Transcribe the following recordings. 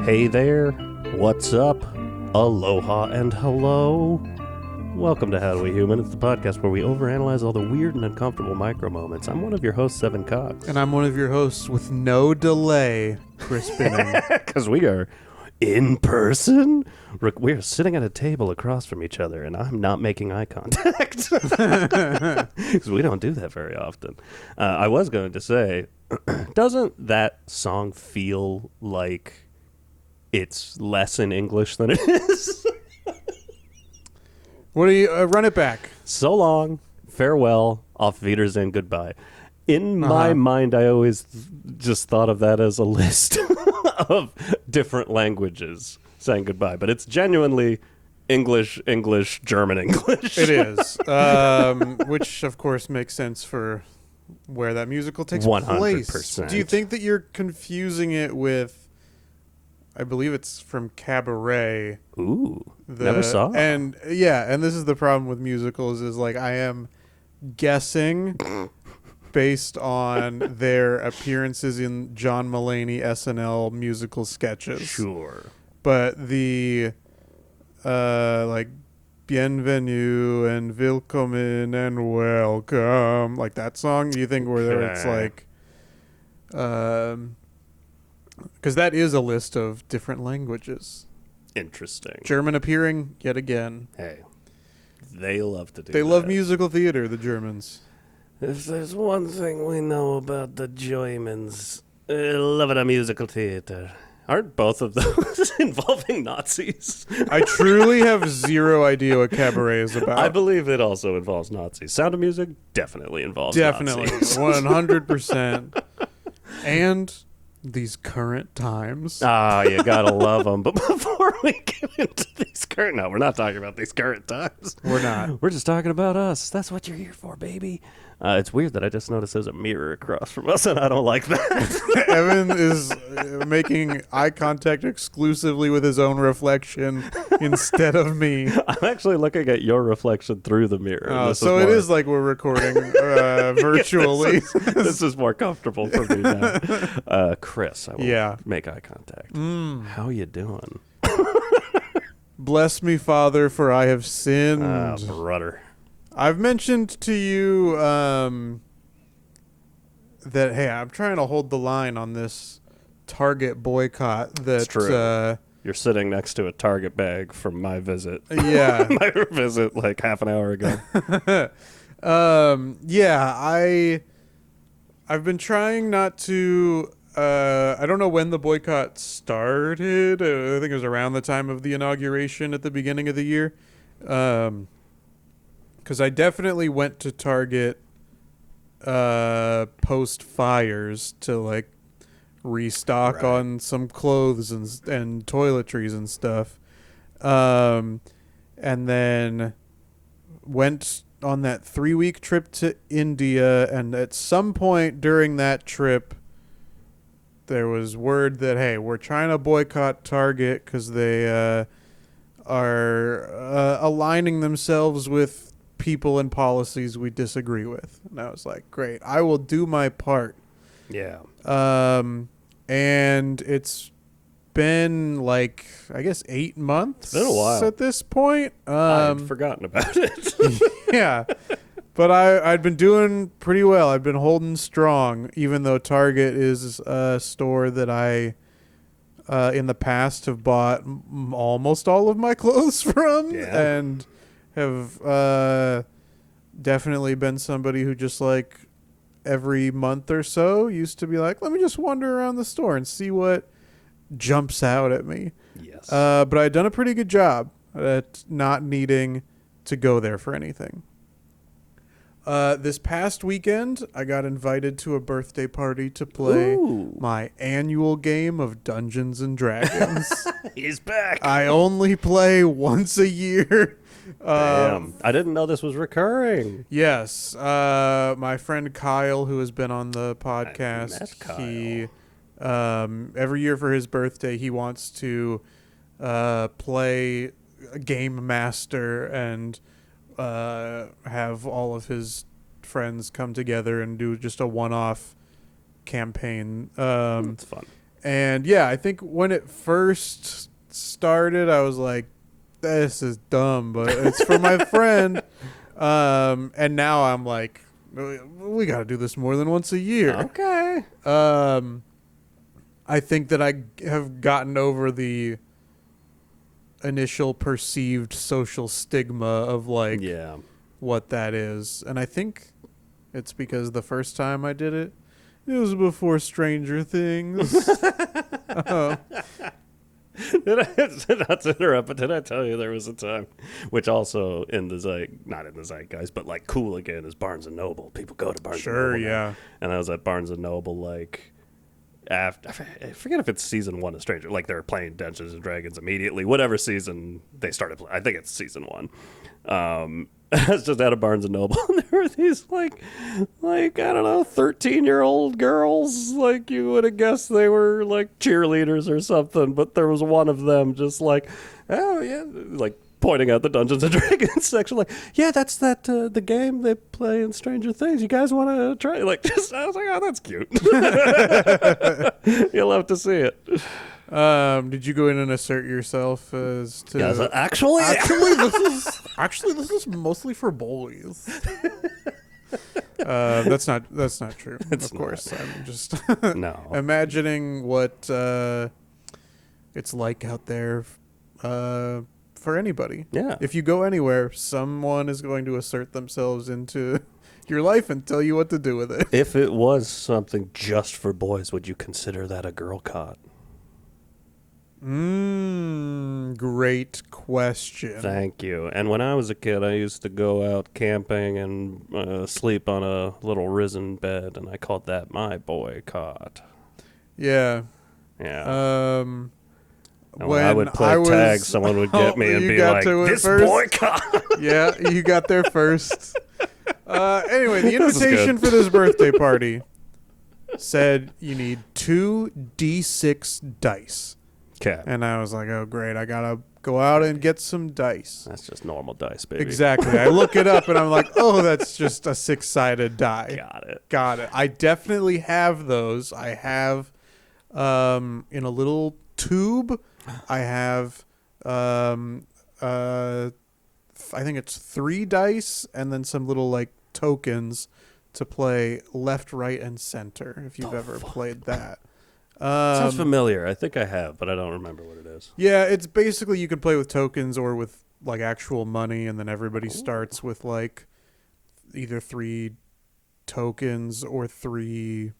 Hey there, what's up? Aloha and hello. Welcome to HowDoWeHuman. It's the podcast where we overanalyze all the weird and uncomfortable micro moments. I'm one of your hosts, Evan Cox. And I'm one of your hosts with no delay, Chris Binning. Because we are in person. We're sitting at a table across from each other, and I'm not making eye contact. Because we don't do that very often. I was going to say, doesn't that song feel like it's less in English than it is? What do you run it back? So long, farewell, auf Wiedersehen, goodbye. In my mind, I always just thought of that as a list of different languages saying goodbye, but it's genuinely English, German, English. It is, which of course makes sense for where that musical takes 100%. place. Do you think that you're confusing it with? I believe it's from Cabaret. Ooh, never saw. And yeah, and this is the problem with musicals is like I am guessing based on their appearances in John Mulaney SNL musical sketches. Sure. But the like Bienvenue and Willkommen and Welcome, like that song, do you think where it's like because that is a list of different languages. Interesting. German appearing yet again. Hey, they love to do They that. love musical theater, the Germans. If there's one thing we know about the Germans, love it a musical theater. Aren't both of those involving Nazis? I truly have zero idea what Cabaret is about. I believe it also involves Nazis. Sound of Music definitely involves Definitely. Nazis. 100%. And these current times. Ah, you gotta love them. But before we get into these current... No, we're not talking about these current times. We're not. We're just talking about us. That's what you're here for, baby. It's weird that I just noticed there's a mirror across from us, and I don't like that. Evan is making eye contact exclusively with his own reflection instead of me. I'm actually looking at your reflection through the mirror. Oh, so it is like we're recording virtually. This is more comfortable for me now. Chris, I will make eye contact. How you doing? Bless me, Father, for I have sinned. Brother. I've mentioned to you that, hey, I'm trying to hold the line on this Target boycott. That's true. You're sitting next to a Target bag from my visit. Yeah. My visit like half an hour ago. I've been trying not to... I don't know when the boycott started. I think it was around the time of the inauguration at the beginning of the year. Because I definitely went to Target post fires to like restock on some clothes and toiletries and stuff, and then went on that 3-week trip to India. And at some point during that trip, there was word that, hey, we're trying to boycott Target because they are aligning themselves with people and policies we disagree with. And I was like, great, I will do my part. Yeah. And it's been like, I guess 8 months. It's been a while at this point. I had forgotten about it. Yeah. But I'd been doing pretty well. I've been holding strong, even though Target is a store that I, in the past, have bought almost all of my clothes from. Yeah. And have definitely been somebody who just like every month or so used to be like, let me just wander around the store and see what jumps out at me. Yes. But I'd done a pretty good job at not needing to go there for anything. This past weekend, I got invited to a birthday party to play my annual game of Dungeons and Dragons. He's back. I only play once a year. Damn. I didn't know this was recurring. Yes. My friend Kyle, who has been on the podcast, he every year for his birthday, he wants to play Game Master and have all of his friends come together and do just a one-off campaign. It's fun. And yeah, I think when it first started, I was like, this is dumb, but it's for my friend. And now I'm like, we got to do this more than once a year. Okay. I think that I have gotten over the initial perceived social stigma of like what that is. And I think it's because the first time I did it, it was before Stranger Things. Not to interrupt, but did I tell you there was a time, which also in the not in the zeitgeist, but like cool again is Barnes and Noble. People go to Barnes and Noble. Sure, yeah. And I was at Barnes and Noble like after, I forget if it's season 1 of Stranger, like they're playing Dungeons and Dragons immediately, whatever season they started playing. I think it's season 1. I was just at a Barnes and Noble, and there were these like I don't know, 13-year-old girls. Like you would have guessed they were like cheerleaders or something, but there was one of them just like, oh yeah, like pointing out the Dungeons and Dragons section, like, yeah, that's the game they play in Stranger Things. You guys want to try? Like, I was like, oh, that's cute. You'll have to see it. Did you go in and assert yourself as to? Yeah, actually, this is mostly for boys. That's not true. It's of course, not. I'm just No. imagining what it's like out there for anybody. Yeah. If you go anywhere, someone is going to assert themselves into your life and tell you what to do with it. If it was something just for boys, would you consider that a girl cot? Great question. Thank you. And when I was a kid, I used to go out camping and sleep on a little risen bed, and I called that my boy cot. Yeah. Yeah. When I would play tag, someone would get me and be like, this boy cot. Yeah, you got there first. Anyway, the invitation for this birthday party said you need 2 D6 dice. Okay. And I was like, oh, great. I got to go out and get some dice. That's just normal dice, baby. Exactly. I look it up and I'm like, oh, that's just a 6-sided die. Got it. I definitely have those. I have in a little tube. I have I think it's 3 dice and then some little like tokens to play left, right, and center if you've ever played that. Sounds familiar. I think I have, but I don't remember what it is. Yeah, it's basically you can play with tokens or with like actual money, and then everybody starts with like either 3 tokens or $3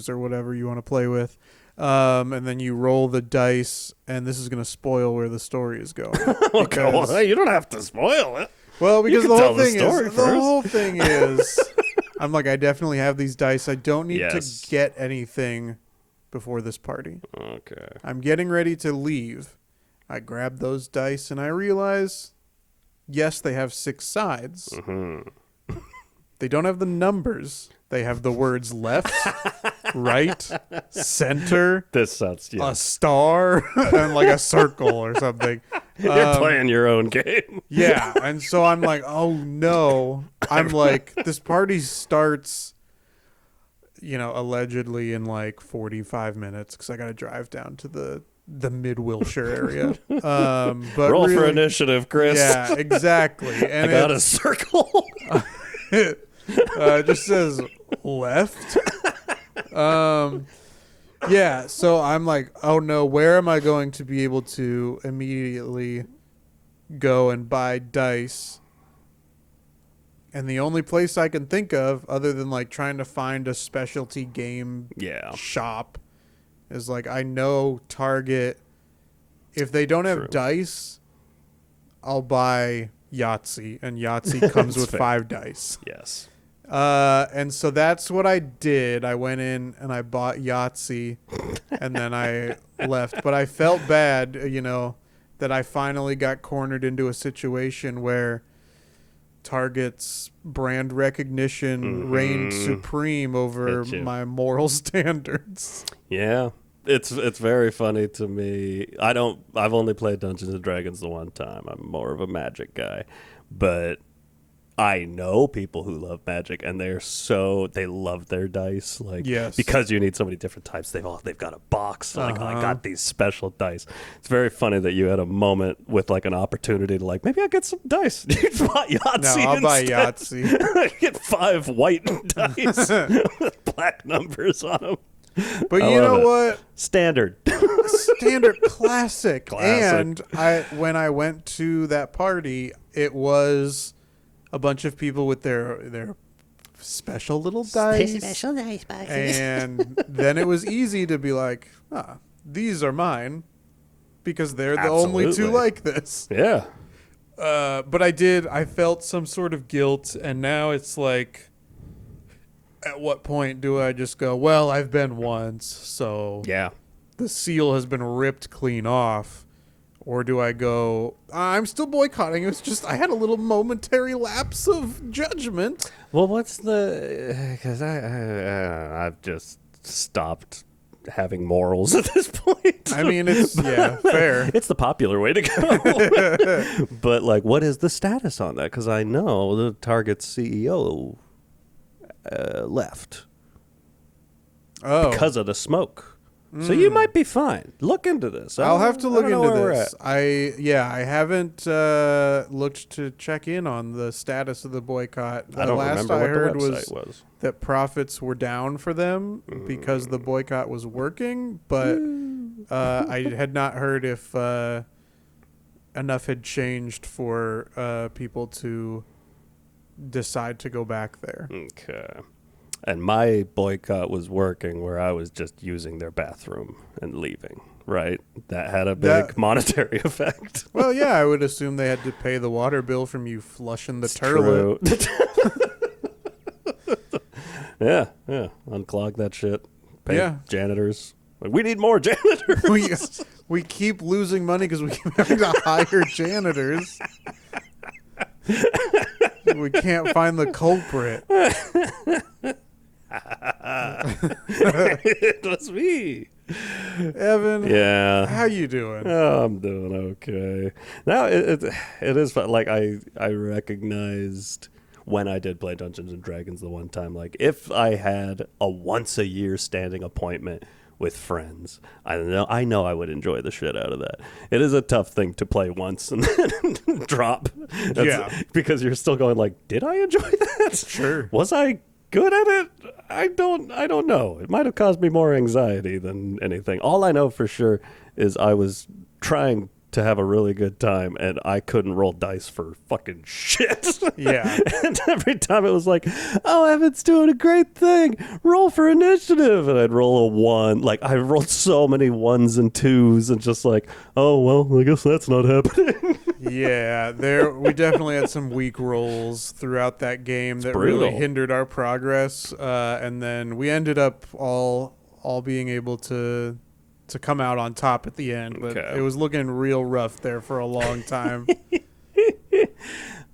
or whatever you want to play with. And then you roll the dice, and this is going to spoil where the story is going. Okay, well, you don't have to spoil it. Well, because the whole thing is, I'm like, I definitely have these dice. I don't need to get anything before this party. Okay. I'm getting ready to leave. I grab those dice, and I realize, yes, they have 6 sides. Mm-hmm. They don't have the numbers. They have the words left, right, center, This sounds a star, and like a circle or something. You're playing your own game. Yeah, and so I'm like, oh no. I'm like, this party starts, allegedly in like 45 minutes because I got to drive down to the mid-Wilshire area. But Roll really, for initiative, Chris. Yeah, exactly. And I got a circle. it just says left. Yeah, so I'm like, oh no, where am I going to be able to immediately go and buy dice? And the only place I can think of, other than like trying to find a specialty game shop, is like, I know Target. If they don't have dice, I'll buy Yahtzee, and Yahtzee comes with 5 dice. Yes. And so that's what I did. I went in and I bought Yahtzee, and then I left. But I felt bad, that I finally got cornered into a situation where Target's brand recognition reigned supreme over my moral standards. Yeah. It's very funny to me. I've only played Dungeons and Dragons the one time. I'm more of a Magic guy. But I know people who love Magic, and they love their dice, like, Yes. because you need so many different types. They've got a box, like, I Uh-huh. got these special dice. It's very funny that you had a moment with like an opportunity to like, maybe I'll get some dice. You bought Yahtzee. No, I'll buy instead. Yahtzee. Get 5 white dice with black numbers on them. But I you love know it. what? Standard. Standard classic. Classic. And when I went to that party, it was a bunch of people with their special little dice. Special dice boxes. And then it was easy to be like, these are mine because they're the only two Absolutely. like this. Yeah. But I felt some sort of guilt, and now it's like, at what point do I just go, well, I've been once, so Yeah. the seal has been ripped clean off? Or do I go, I'm still boycotting. It was just, I had a little momentary lapse of judgment. Well, what's the? Because I've just stopped having morals at this point. I mean, it's, yeah, fair. It's the popular way to go. But like, what is the status on that? Because I know the Target's CEO left because of the smoke. So you might be fine. Look into this. I'll have to look I don't know into where we're this. at. I haven't looked to check in on the status of the boycott. I don't last remember I what heard the website was. that profits were down for them because the boycott was working, but I had not heard if enough had changed for people to decide to go back there. Okay. And my boycott was working where I was just using their bathroom and leaving, right? That had a big monetary effect. Well, yeah, I would assume they had to pay the water bill from you flushing the It's toilet. true. Yeah. Unclog that shit. Pay Yeah. janitors. Like, we need more janitors. We keep losing money because we keep having to hire janitors. We can't find the culprit. It was me. Evan, Yeah. how you doing? Oh, I'm doing okay. Now it is fun. Like I recognized when I did play Dungeons and Dragons the one time. Like if I had a once a year standing appointment with friends, I know I would enjoy the shit out of that. It is a tough thing to play once and then drop. Because you're still going like, did I enjoy that? Sure. Was I good at it? I don't know. It might have caused me more anxiety than anything. All I know for sure is I was trying to have a really good time and I couldn't roll dice for fucking shit. Yeah. And every time it was like, oh, Evan's doing a great thing. Roll for initiative. And I'd roll a 1. Like I rolled so many 1s and 2s and just like, oh, well, I guess that's not happening. Yeah, we definitely had some weak rolls throughout that game that brutal. really hindered our progress. And then we ended up all being able to come out on top at the end, but Okay. it was looking real rough there for a long time.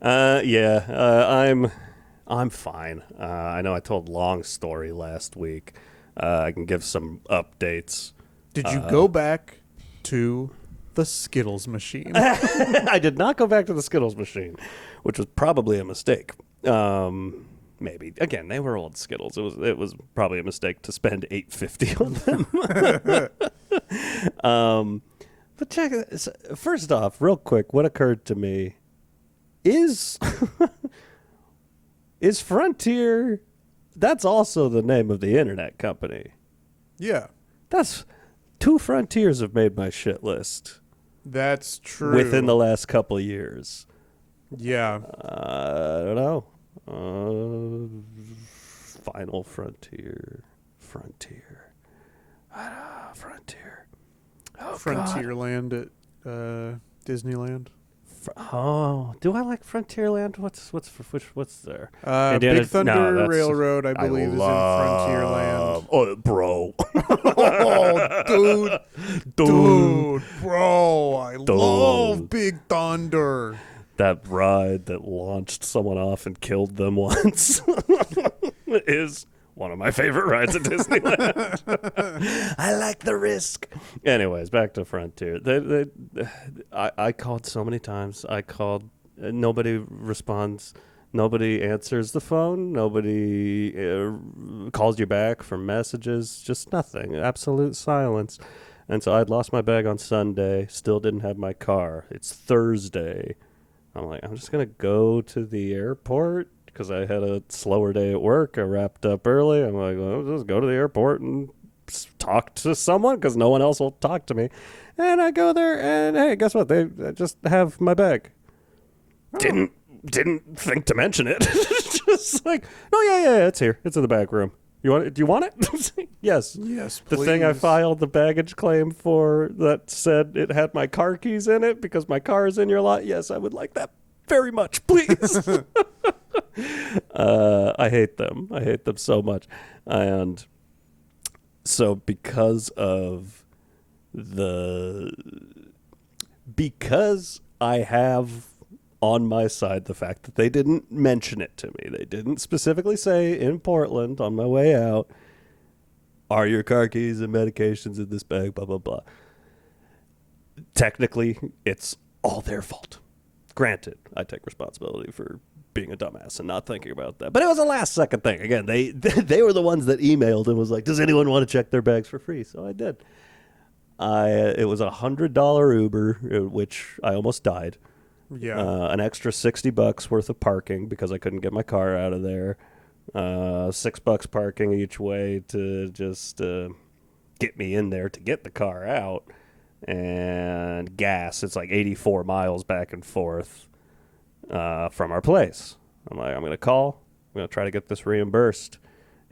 I'm fine. I know I told long story last week. I can give some updates. Did you go back to the Skittles machine? I did not go back to the Skittles machine, which was probably a mistake. Maybe again, they were old Skittles. It was probably a mistake to spend $8.50 on them. But check this. First off, real quick, what occurred to me is Frontier. That's also the name of the internet company. Yeah, That's 2 Frontiers have made my shit list that's true. within the last couple years. Yeah. I don't know. Final Frontier. Frontier. Oh, Frontierland at Disneyland. do I like Frontierland? What's there? Big Thunder that's- Railroad, I believe, is in Frontierland. Oh, bro. Oh, dude, bro, I Dude. love Big Thunder. That ride that launched someone off and killed them once is one of my favorite rides at Disneyland. I like the risk. Anyways, back to Frontier. I called so many times. I called. Nobody responds. Nobody answers the phone. Nobody calls you back for messages. Just nothing. Absolute silence. And so I'd lost my bag on Sunday. Still didn't have my car. It's Thursday. I'm like, I'm just going to go to the airport because I had a slower day at work. I wrapped up early. I'm like, well, I'll just go to the airport and talk to someone because no one else will talk to me. And I go there and, hey, guess what? They just have my bag. Oh. Didn't think to mention it. Just like, oh, yeah, it's here. It's in the back room. You want it? Do you want it? Yes. Yes, please. The thing I filed the baggage claim for that said it had my car keys in it because my car is in your lot. Yes, I would like that very much, please. I hate them. I hate them so much. And so because I have on my side the fact that they didn't mention it to me. They didn't specifically say in Portland on my way out, are your car keys and medications in this bag, blah, blah, blah. Technically, it's all their fault. Granted, I take responsibility for being a dumbass and not thinking about that. But it was a last-second thing. Again, they were the ones that emailed and was like, does anyone want to check their bags for free? So I did. It was a $100 Uber, which I almost died. Yeah. An extra $60 worth of parking because I couldn't get my car out of there. $6 parking each way to just get me in there to get the car out. And gas. It's like 84 miles back and forth from our place. I'm like, I'm going to call. I'm going to try to get this reimbursed.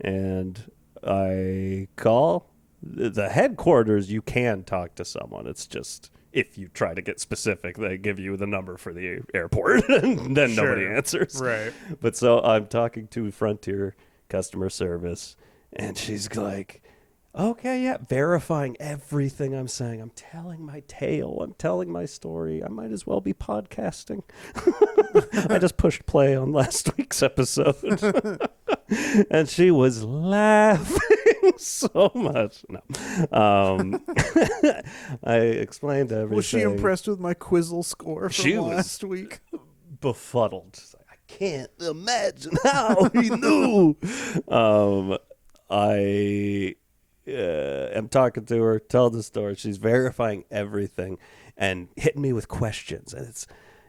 And I call. The headquarters, you can talk to someone. It's just... if you try to get specific, they give you the number for the airport, and then nobody answers. Right. But so I'm talking to Frontier customer service, and she's like, okay, yeah, verifying everything I'm saying. I'm telling my tale. I'm telling my story. I might as well be podcasting. I just pushed play on last week's episode. And she was laughing so much. No. I explained everything. Was she impressed with my Quizzle score from last week? Befuddled. She's like, I can't imagine how he knew. I am talking to her, tell the story. She's verifying everything and hitting me with questions. And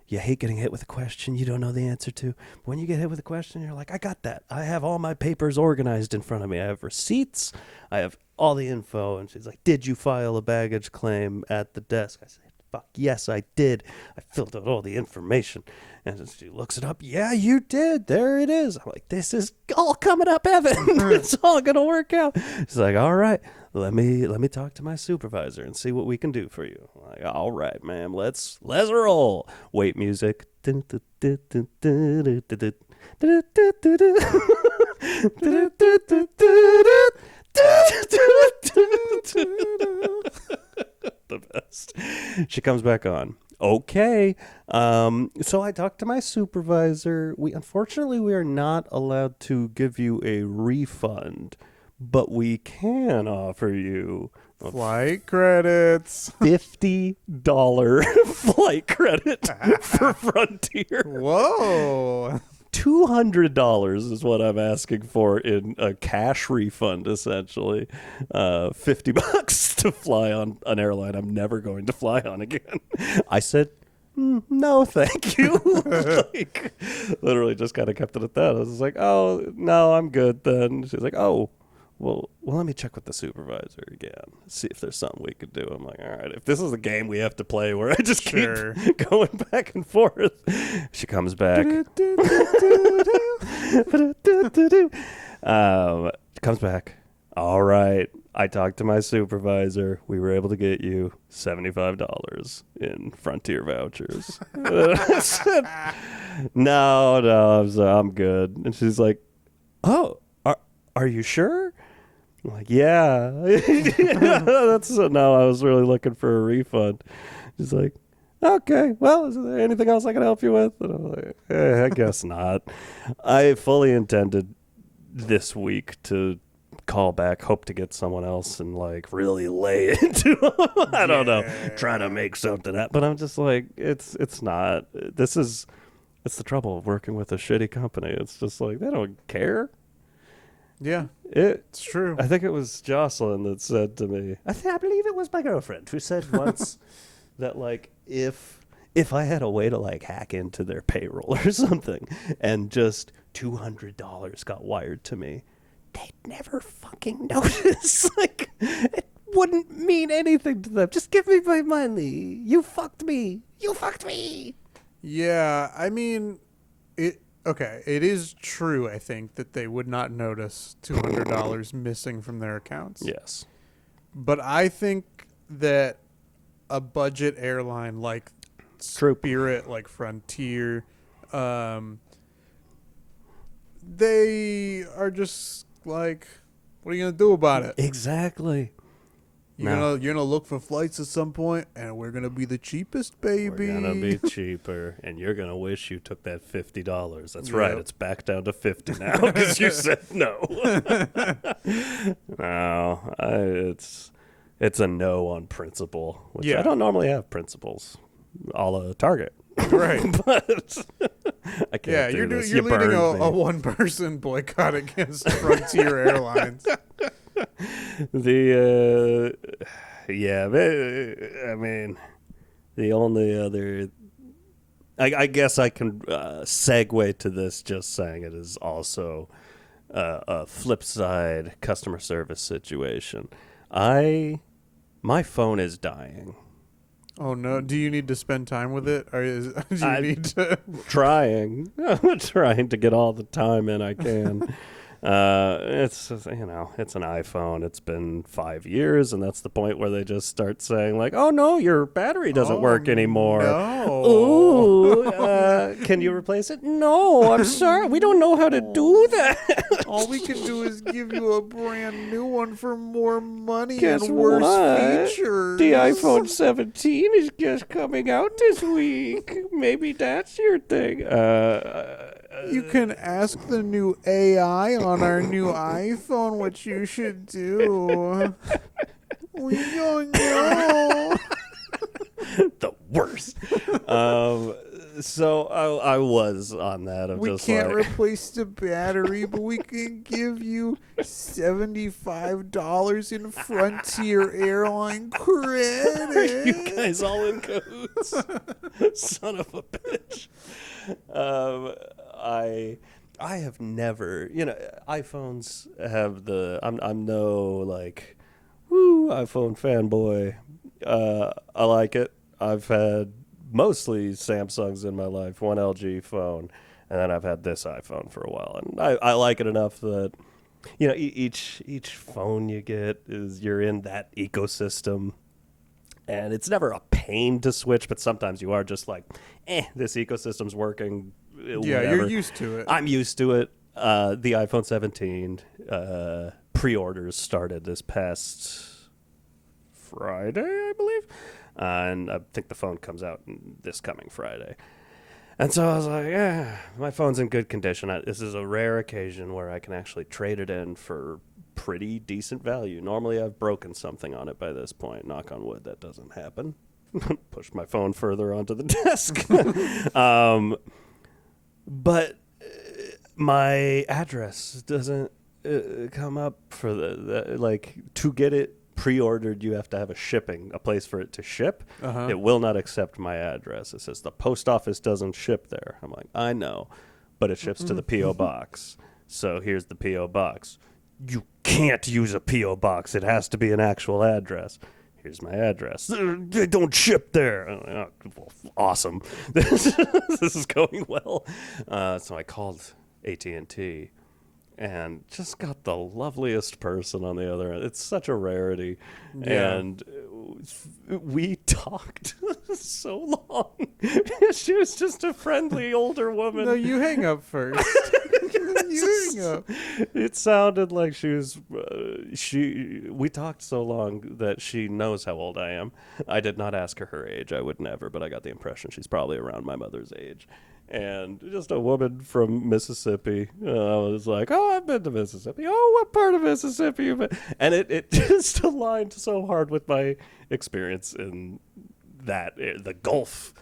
you hate getting hit with a question you don't know the answer to. But when you get hit with a question, you're like, I got that. I have all my papers organized in front of me. I have receipts. I have all the info. And she's like, did you file a baggage claim at the desk? I said, fuck, yes, I did. I filled out all the information. And she looks it up. Yeah, you did. There it is. I'm like, this is all coming up, Evan. It's all going to work out. She's like, all right, let me talk to my supervisor and see what we can do for you. I'm like, all right, ma'am, let's roll. Wait, music. The best. She comes back on. Okay. So I talked to my supervisor. Unfortunately, we are not allowed to give you a refund, but we can offer you flight credits. $50 flight credit for Frontier. Whoa. $200 is what I'm asking for in a cash refund, essentially. $50 to fly on an airline I'm never going to fly on again. I said, no, thank you. Like, literally just kind of kept it at that. I was like, oh, no, I'm good then. She's like, oh, well, let me check with the supervisor again, see if there's something we could do. I'm like, all right, if this is a game we have to play where I just keep going back and forth. She comes back. Comes back. All right, I talked to my supervisor. We were able to get you $75 in Frontier vouchers. I said, no, I'm good. And she's like, oh, are you sure? I'm like, yeah. No, I was really looking for a refund. She's like, okay, well, is there anything else I can help you with? And I'm like, I guess not. I fully intended this week to call back, hope to get someone else and like really lay into them. I don't know, trying to make something up. But I'm just like, it's not. This is It's the trouble of working with a shitty company. It's just like, they don't care. Yeah, It's true. I think it was Jocelyn that said to me, I believe it was my girlfriend who said once that, like, if I had a way to, like, hack into their payroll or something and just $200 got wired to me, they'd never fucking notice. Like, it wouldn't mean anything to them. Just give me my money. You fucked me. You fucked me. Yeah, I mean, it is true, I think, that they would not notice $200 missing from their accounts. Yes. But I think that a budget airline like Spirit, like Frontier, they are just like, what are you going to do about it? Exactly. You're gonna look for flights at some point, and we're gonna be the cheapest, baby. We're gonna be cheaper, and you're gonna wish you took that $50. That's right. It's back down to 50 now because you said no. No, it's a no on principle. Which I don't normally have principles, a la Target. Right, but I can't. Yeah, you're leading a one-person boycott against Frontier Airlines. I mean, the only other, I guess I can segue to this just saying it is also a flip side customer service situation. My phone is dying. Oh no! Do you need to spend time with it, or do you need to? I'm trying to get all the time in I can. It's an iPhone. It's been 5 years, and that's the point where they just start saying like, "Oh no, your battery doesn't work anymore." No. Ooh, can you replace it? No, I'm sorry, we don't know how to do that. All we can do is give you a brand new one for more money Guess and worse what? features. The iPhone 17 is just coming out this week. Maybe that's your thing. You can ask the new AI on our new iPhone what you should do. We don't know. The worst. So I was on that. We can't replace the battery, but we can give you $75 in Frontier Airline credit. Are you guys all in cahoots? Son of a bitch. I have never, iPhones have I'm no like, woo, iPhone fanboy. I like it. I've had mostly Samsungs in my life, one LG phone, and then I've had this iPhone for a while, and I like it enough that each phone you get is you're in that ecosystem, and it's never a pain to switch, but sometimes you are just like, this ecosystem's working. Yeah, whatever. You're used to it. I'm used to it. The iPhone 17 pre-orders started this past Friday, I believe. And I think the phone comes out this coming Friday. And so I was like, my phone's in good condition. This is a rare occasion where I can actually trade it in for pretty decent value. Normally I've broken something on it by this point. Knock on wood, that doesn't happen. Push my phone further onto the desk. But my address doesn't come up for to get it pre-ordered, you have to have a place for it to ship. It will not accept my address. It says the post office doesn't ship there. I'm like, I know, but it ships to the P.O. box. So here's the P.O. box. You can't use a P.O. box. It has to be an actual address. Here's my address. They don't ship there. Oh, well, awesome. This is going well. So I called AT&T and just got the loveliest person on the other end. It's such a rarity. Yeah. And we talked so long. She was just a friendly older woman. No, you hang up first. You hang up. It sounded like she was. We talked so long that she knows how old I am. I did not ask her age. I would never, but I got the impression she's probably around my mother's age. And just a woman from Mississippi. I was like, oh, I've been to Mississippi. Oh, what part of Mississippi you been? And it just aligned so hard with my experience in the Gulf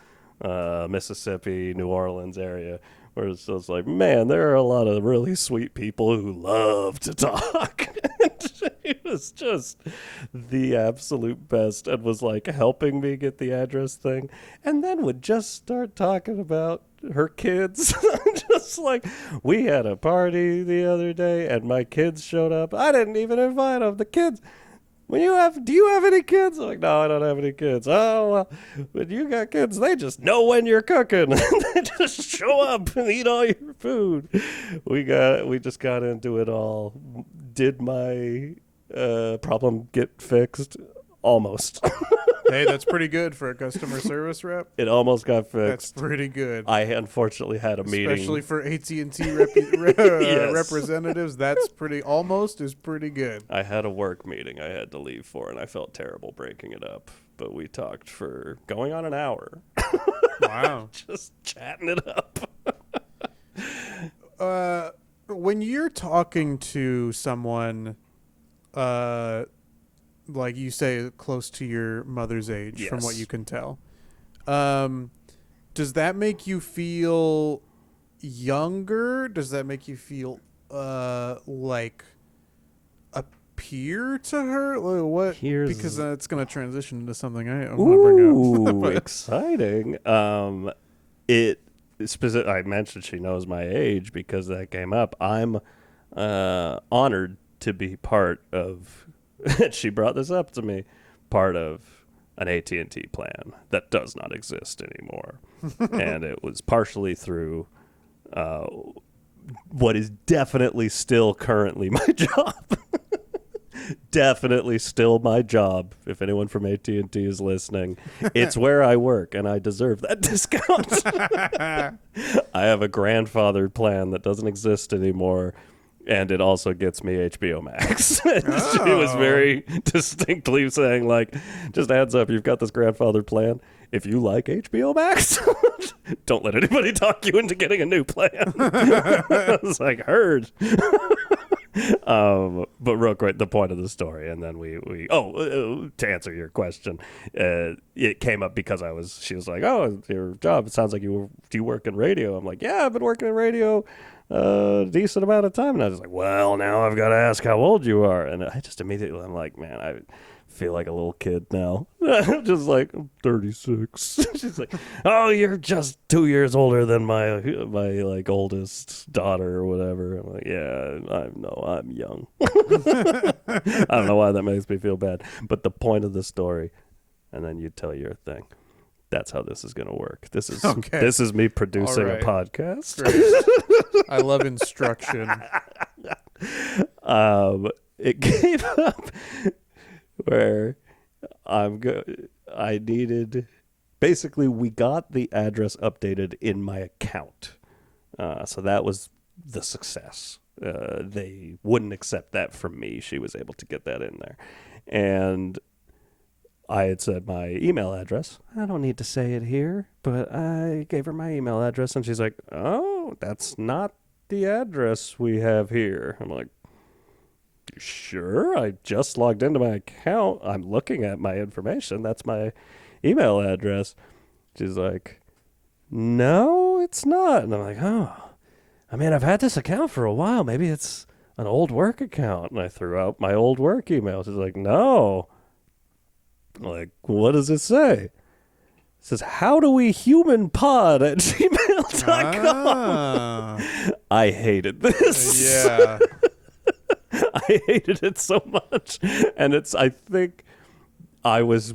Mississippi, New Orleans area, where it's just like, man, there are a lot of really sweet people who love to talk. It was just the absolute best, and was like helping me get the address thing, and then would just start talking about her kids. Just like, we had a party the other day and my kids showed up. I didn't even invite them. The kids, do you have any kids? I'm like, no, I don't have any kids. Oh, well, when you got kids, they just know when you're cooking. They just show up and eat all your food. We just got into it all. Did my problem get fixed? Almost. Hey, that's pretty good for a customer service rep. It almost got That's fixed. pretty good. I unfortunately had a meeting. Especially for AT&T Yes. representatives, that's almost pretty good. I had a work meeting I had to leave for, and I felt terrible breaking it up. But we talked for going on an hour. Wow. Just chatting it up. When you're talking to someone, like you say, close to your mother's age, Yes. from what you can tell, does that make you feel younger? Does that make you feel like a peer to her? What? Because it's going to transition into something I want to bring up. Ooh, exciting. I mentioned she knows my age because that came up. I'm honored to be part of. She brought this up to me, part of an AT&T plan that does not exist anymore. And it was partially through what is definitely still currently my job. Definitely still my job. If anyone from AT&T is listening, it's where I work, and I deserve that discount. I have a grandfathered plan that doesn't exist anymore. And it also gets me HBO Max. She was very distinctly saying, like, just heads up, you've got this grandfather plan. If you like HBO Max, don't let anybody talk you into getting a new plan. I was like, heard. But real quick, the point of the story, and then to answer your question, it came up because she was like, oh, your job, it sounds like do you work in radio? I'm like, yeah, I've been working in radio a decent amount of time. And I was like, well, now I've got to ask how old you are. And I just immediately, I'm like, man, I feel like a little kid now. Just like, I'm 36. She's like, oh, you're just 2 years older than my like oldest daughter or whatever. I'm like, yeah, I'm young. I don't know why that makes me feel bad. But the point of the story, and then you tell your thing. That's how this is going to work. This is me producing a podcast. I love instruction. It came up where I needed, basically we got the address updated in my account. So that was the success. They wouldn't accept that from me. She was able to get that in there. And I had said my email address. I don't need to say it here, but I gave her my email address, and she's like, oh, that's not the address we have here. I'm like, sure, I just logged into my account. I'm looking at my information. That's my email address. She's like, no, it's not. And I'm like, oh, I mean, I've had this account for a while. Maybe it's an old work account. And I threw out my old work email. She's like, no. Like, what does it say? It says, HowDoWeHuman pod at gmail.com. I hated this. Yeah. I hated it so much. And I think I was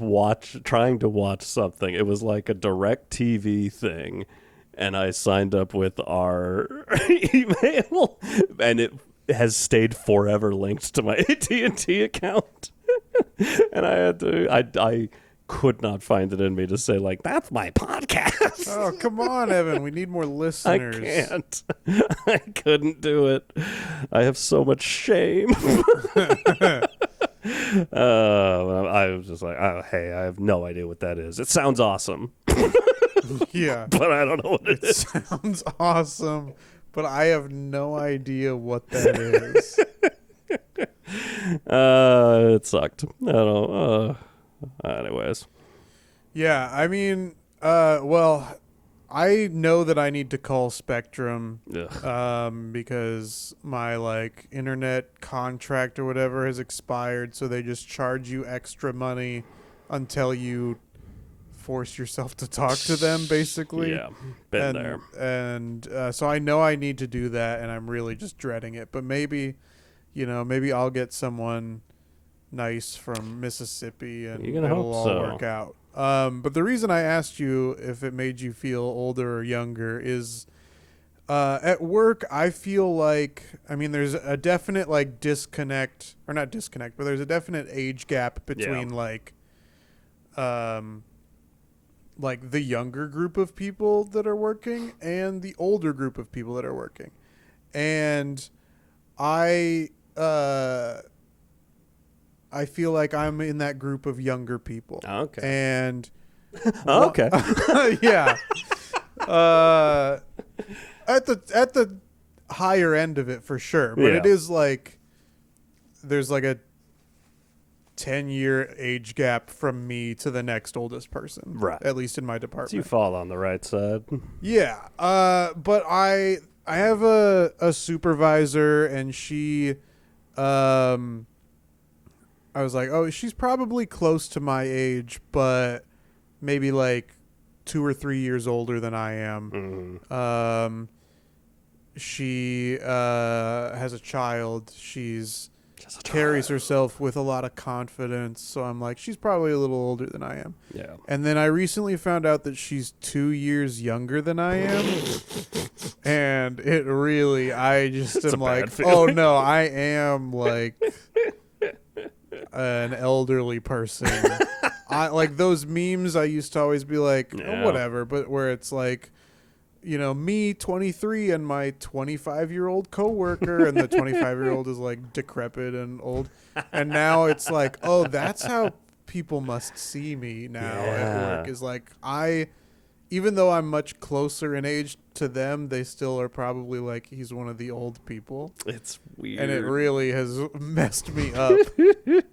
trying to watch something. It was like a DirecTV thing. And I signed up with our email. And it has stayed forever linked to my AT&T account. And I could not find it in me to say, like, that's my podcast. Oh, come on, Evan. We need more listeners. I can't. I couldn't do it. I have so much shame. I was just like, oh, hey, I have no idea what that is. It sounds awesome. Yeah. But I don't know what it is. Sounds awesome, but I have no idea what that is. It sucked. I don't know. Anyways. Yeah, I mean, Well, I know that I need to call Spectrum Ugh. because my like internet contract or whatever has expired, so they just charge you extra money until you force yourself to talk to them, basically. Yeah, been there. And so I know I need to do that, and I'm really just dreading it. But maybe, maybe I'll get someone nice from Mississippi, and You're gonna it'll hope all so. work out. But the reason I asked you if it made you feel older or younger is at work, I feel like, there's a definite like disconnect, or not disconnect, but there's a definite age gap between like the younger group of people that are working and the older group of people that are working. And I feel like I'm in that group of younger people. Okay. And Okay. yeah. At the higher end of it for sure, but it is like there's like a 10-year age gap from me to the next oldest person, Right. at least in my department. So you fall on the right side. Yeah. But I have a supervisor, and she I was like, oh, she's probably close to my age, but maybe like 2 or 3 years older than I am. Mm-hmm. She has a child. She's carries herself with a lot of confidence. So I'm like, she's probably a little older than I am. Yeah. And then I recently found out that she's 2 years younger than I am. And it really, I just am like, oh no, I am like an elderly person. I like those memes. I used to always be like, oh, whatever, but where it's like, me 23 and my 25-year-old coworker, and the 25-year-old is like decrepit and old, and now it's like, oh, that's how people must see me now at work, is like even though I'm much closer in age to them, they still are probably like, he's one of the old people. It's weird. And it really has messed me up.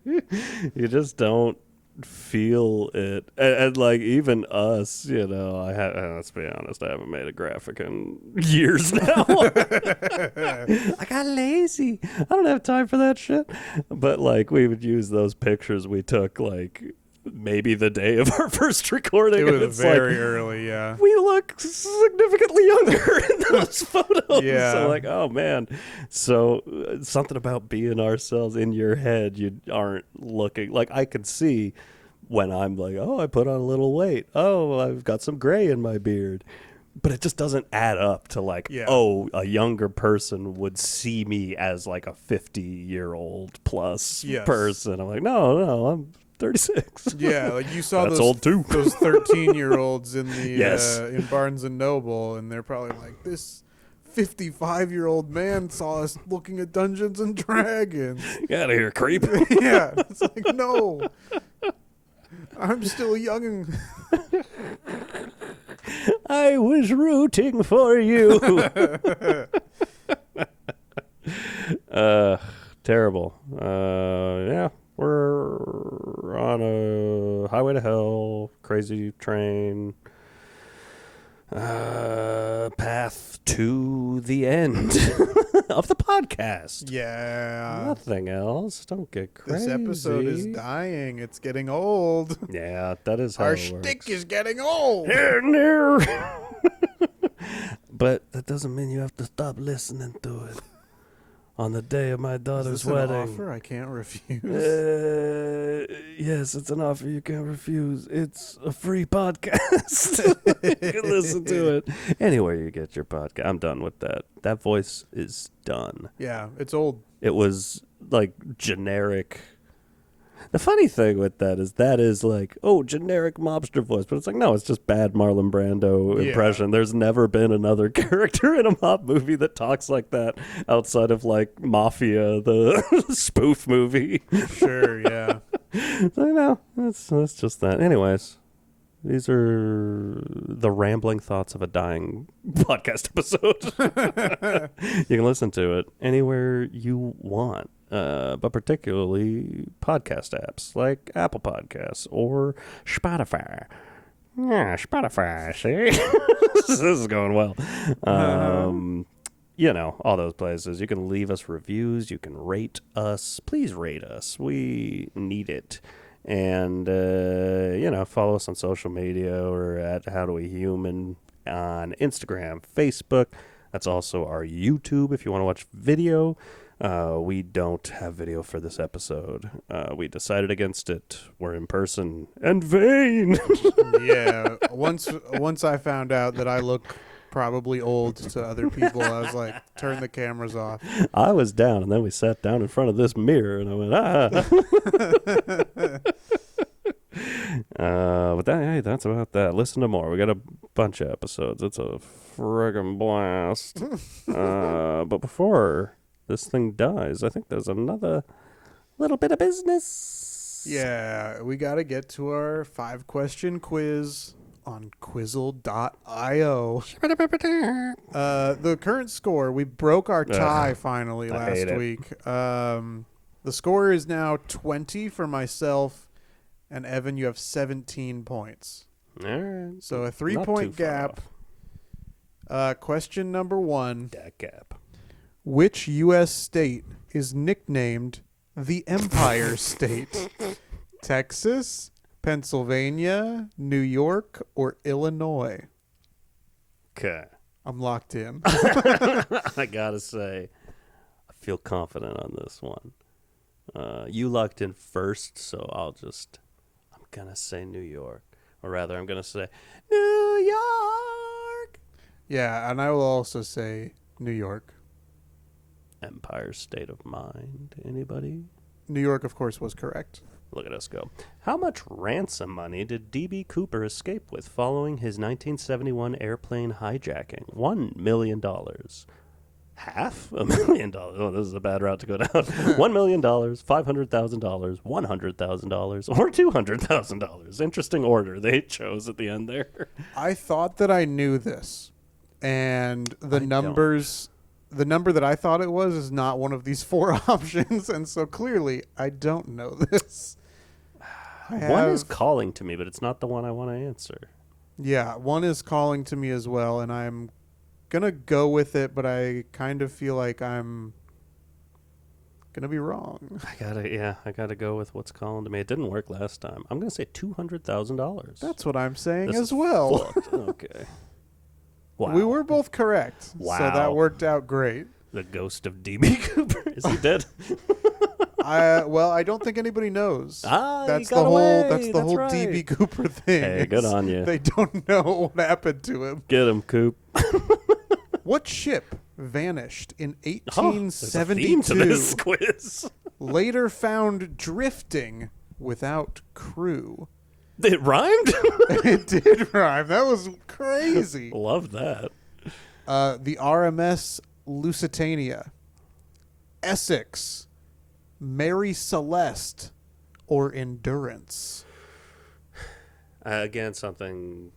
You just don't feel it. And like, even us, let's be honest, I haven't made a graphic in years now. I got lazy. I don't have time for that shit. But like, we would use those pictures we took like maybe the day of our first recording. It was very early, yeah. We look significantly younger in those photos. Yeah. So like, oh man. So something about being ourselves in your head, you aren't looking like, I could see when I'm like, oh, I put on a little weight. Oh, I've got some gray in my beard. But it just doesn't add up to like, oh, a younger person would see me as like a 50-year-old plus person. I'm like, no, I'm 36. Yeah, like you saw That's old too. those 13-year-olds in the in Barnes and Noble, and they're probably like, this 55-year-old man saw us looking at Dungeons and Dragons. Get out of here, creep. Yeah, it's like, no, I'm still young. I was rooting for you. Terrible. Yeah. We're on a highway to hell, crazy train, path to the end of the podcast. Yeah. Nothing else. Don't get crazy. This episode is dying. It's getting old. Yeah, that is how our it works. shtick is getting old. But that doesn't mean you have to stop listening to it. On the day of my daughter's wedding. An offer I can't refuse? Yes, it's an offer you can't refuse. It's a free podcast. You can listen to it anywhere you get your podcast. I'm done with that. That voice is done. Yeah, it's old. It was like generic. The funny thing with that is like, oh, generic mobster voice. But it's like, no, it's just bad Marlon Brando impression. There's never been another character in a mob movie that talks like that outside of like Mafia, the spoof movie. Sure, yeah. So, no, that's just that. Anyways, these are the rambling thoughts of a dying podcast episode. You can listen to it anywhere you want. But particularly podcast apps like Apple Podcasts or Spotify. Yeah, Spotify, see? This is going well. All those places. You can leave us reviews. You can rate us. Please rate us. We need it. And, follow us on social media or at HowDoWeHuman on Instagram, Facebook. That's also our YouTube if you want to watch video. We don't have video for this episode. We decided against it. We're in person and vain. Yeah. Once I found out that I look probably old to other people, I was like, turn the cameras off. I was down, and then we sat down in front of this mirror, and I went, But that's about that. Listen to more. We got a bunch of episodes. It's a friggin' blast. But before this thing dies, I think there's another little bit of business. Yeah, we got to get to our 5-question quiz on quizzle.io. The current score, we broke our tie finally last week. The score is now 20 for myself, and Evan, you have 17 points. All right. So a 3-point gap. Question number 1. That gap. Which U.S. state is nicknamed the Empire State? Texas, Pennsylvania, New York, or Illinois? Okay. I'm locked in. I gotta say, I feel confident on this one. You locked in first, so I'm gonna say New York. Or rather, I'm gonna say New York. Yeah, and I will also say New York. Empire State of Mind. Anybody? New York, of course, was correct. Look at us go. How much ransom money did D.B. Cooper escape with following his 1971 airplane hijacking? $1 million. $500,000? Oh, this is a bad route to go down. $1 million, $500,000, $100,000, or $200,000. Interesting order they chose at the end there. I thought that I knew this, and the number that I thought it was is not one of these 4 options, and so clearly I don't know this. One is calling to me, but it's not the one I want to answer. Yeah, one is calling to me as well, and I'm going to go with it, but I kind of feel like I'm going to be wrong. I gotta go with what's calling to me. It didn't work last time. I'm going to say $200,000. That's what I'm saying as well. Okay. Wow. We were both correct. Wow. So that worked out great. The ghost of D.B. Cooper. Is he dead? I don't think anybody knows. That's the whole right. D.B. Cooper thing. Hey, good on you. They don't know what happened to him. Get him, Coop. What ship vanished in There's a 1872? theme to this quiz. Later found drifting without crew. It rhymed? It did rhyme. That was crazy. Love that. The RMS Lusitania, Essex, Mary Celeste, or Endurance? Again, something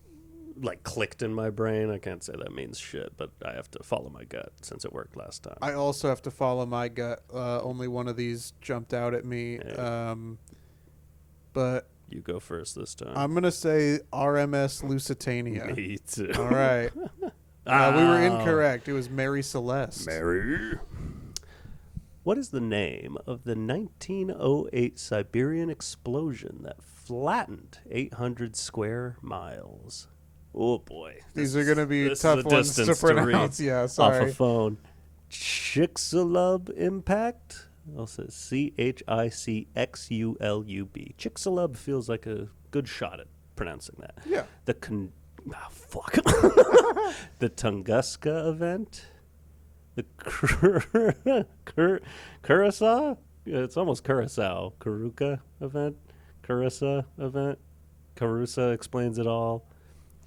like clicked in my brain. I can't say that means shit, but I have to follow my gut since it worked last time. I also have to follow my gut. Only one of these jumped out at me. Hey. But You go first this time. I'm going to say RMS Lusitania. Me too. All right. We were incorrect. It was Mary Celeste. Mary. What is the name of the 1908 Siberian explosion that flattened 800 square miles? Oh, boy. These are going to be tough ones to pronounce. Yeah, sorry. Off a phone. Chicxulub impact? Also, Chicxulub. Chicxulub feels like a good shot at pronouncing that. Yeah. The Tunguska event? The Curacao? It's almost Curacao. Karuka event? Carusa event? Carusa explains it all.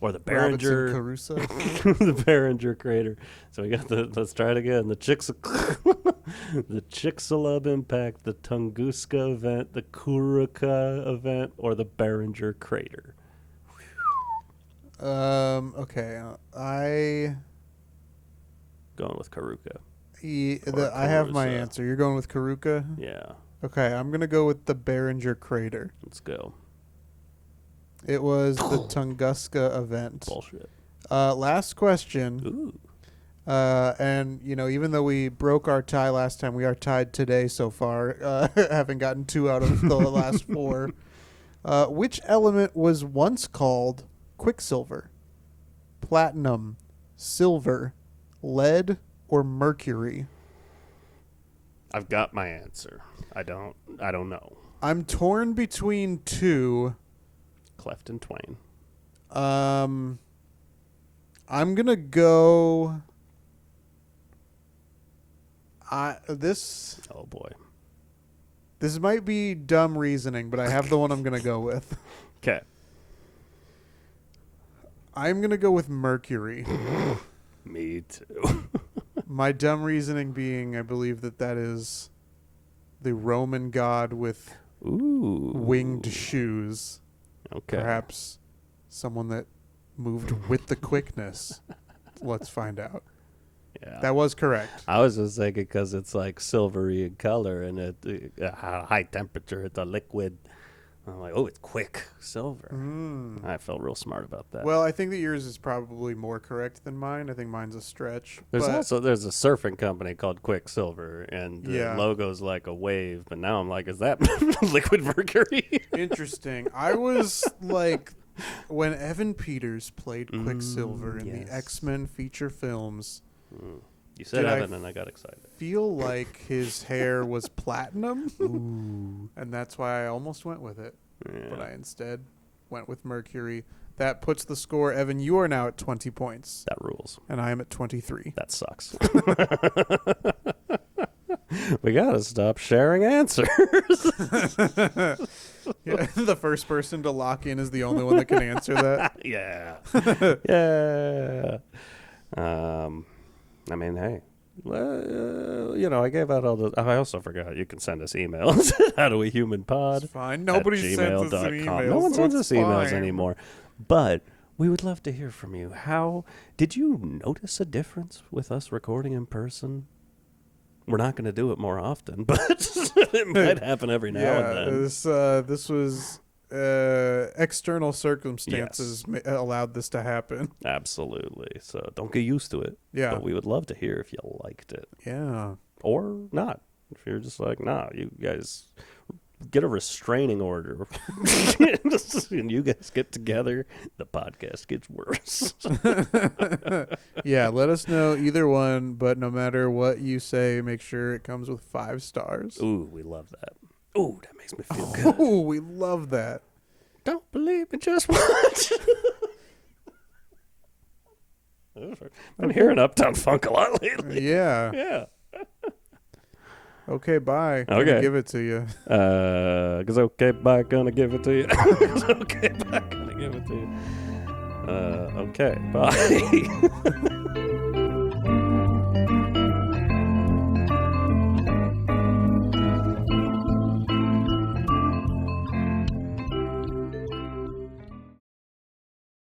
Or the Barringer. Caruso. The Barringer crater. So we got let's try it again. The Chicxulub impact, the Tunguska event, the Kuruka event, or the Barringer crater. Okay. Going with Karuka. I have my answer. You're going with Karuka? Yeah. Okay, I'm going to go with the Barringer crater. Let's go. It was the Tunguska event. Bullshit. Last question. Ooh. And, even though we broke our tie last time, we are tied today so far, having gotten 2 out of the last 4. Which element was once called quicksilver, platinum, silver, lead, or mercury? I've got my answer. I don't know. I'm torn between 2. Cleft and Twain. I'm gonna go. This Oh boy. This might be dumb reasoning, but I have the one I'm gonna go with. Okay. I'm gonna go with mercury. Me too. My dumb reasoning being, I believe that is the Roman god with Ooh. winged shoes. Okay. Perhaps someone that moved with the quickness. Let's find out. Yeah. That was correct. I was just thinking because it's like silvery in color and at high temperature, it's a liquid. I'm like, oh, it's quick silver. I felt real smart about that. Well, I think that yours is probably more correct than mine. I think mine's a stretch. There's a surfing company called Quicksilver, and the logo's like a wave. But now I'm like, is that liquid mercury? Interesting. I was like, when Evan Peters played Quicksilver in the X-Men feature films. You said Evan, and I got excited. Feel like his hair was platinum. Ooh. And that's why I almost went with it. Yeah. But I instead went with mercury. That puts the score. Evan, you are now at 20 points. That rules. And I am at 23. That sucks. We gotta stop sharing answers. Yeah, the first person to lock in is the only one that can answer that. Yeah. Yeah. I mean, hey, I gave out all the. I also forgot you can send us emails. HowDoWeHumanPod. It's fine. Nobody sends us an email. No one sends us emails anymore. But we would love to hear from you. How did you notice a difference with us recording in person? We're not going to do it more often, but it might happen every now and then. This was external circumstances allowed this to happen. Absolutely. So don't get used to it. Yeah. But we would love to hear if you liked it. Yeah. Or not. If you're just like, nah, you guys get a restraining order. And you guys get together, the podcast gets worse. Yeah, let us know either one, but no matter what you say, make sure it comes with 5 stars. Ooh, we love that. Ooh, that makes me feel good. Oh, we love that. Don't believe me, just watch. Been hearing Uptown Funk a lot lately. Yeah. Yeah. Okay, bye. Okay. Gonna give it to you. Cause okay, bye, gonna give it to you. Okay, bye, gonna give it to you. Okay, bye.